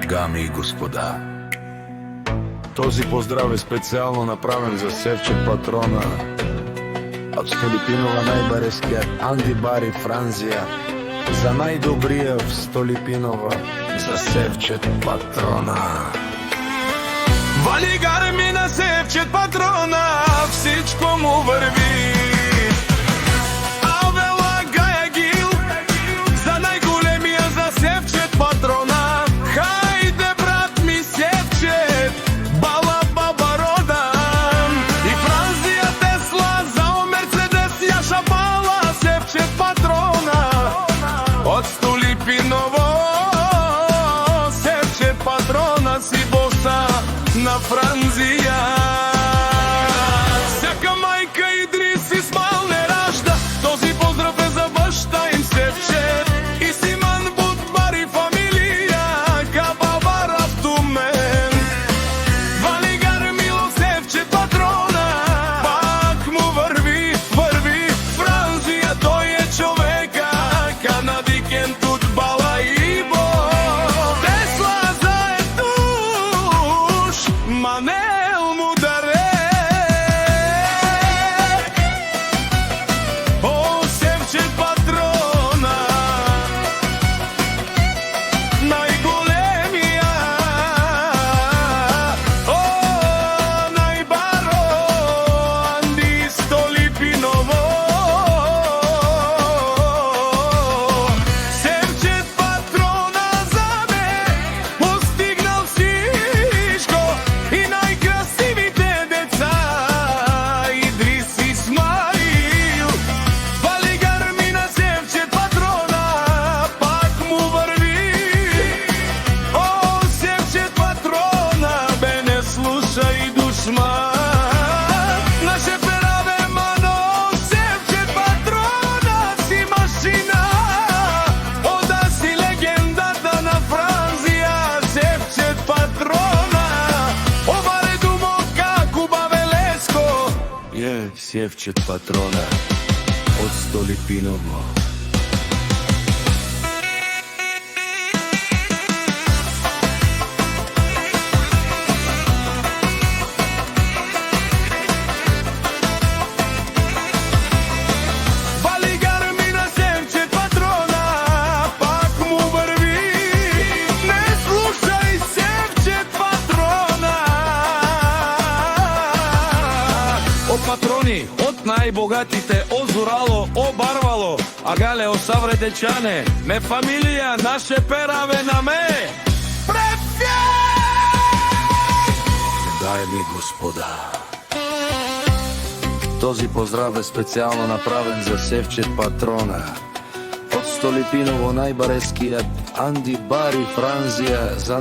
Дами и господа, този поздрав е специјално направен за Севче патрона од Столипинова најбарескиот Анди Бари Франзија, за најдобријав Столипинова, за Севче патрона. Вали гарми на Севче патрона, всичко му върви. Авела Гаја Гил, за најголемија за Севче патрона. Хајде брат ми Севче, бала баба родан. И Франзија Тесла, зао Мерцедес јаша бала Севче патрона. Од Столипиново, Севче патрона си боса на Франзија. Сяка мајка Идрис Исмаил не ражда, този поздрав е за баща им Севче. И Симан Будбари фамилија, Кабава Рафтумен. Валигар Мило Севче патрона, пак му върви, върви. Франзија тој е човека, канадикен тут бала и бо. Тесла заедуш, Манел му даре. О, Севче патрона, најголемија. О, најбаро Анди Столипиново. Севче патрона за ме постигнал всичко и најкрасивите деца Идрис Исмаил. Валигар ми на Севче патрона, пак му върви. О, Севче патрона, бе не слушај душман. Наше пераве мано, Севче патрона си машина. Ода си легендата на Франзија, Севче патрона. Ова редумо како Бавелеско Е, Севче патрона од Столипиново. Валигар ми на Севче патрона, пак му върви. Не слушај Севче патрона. Од патрони, од најбогатите, озурало, обарвало, агале осавредечане, ме фамилија, наше пераве на ме. Дами и господа, този поздрав е специјално направен за Севче патрона од Столипиново најбарескиот Анди Бари Франзија, за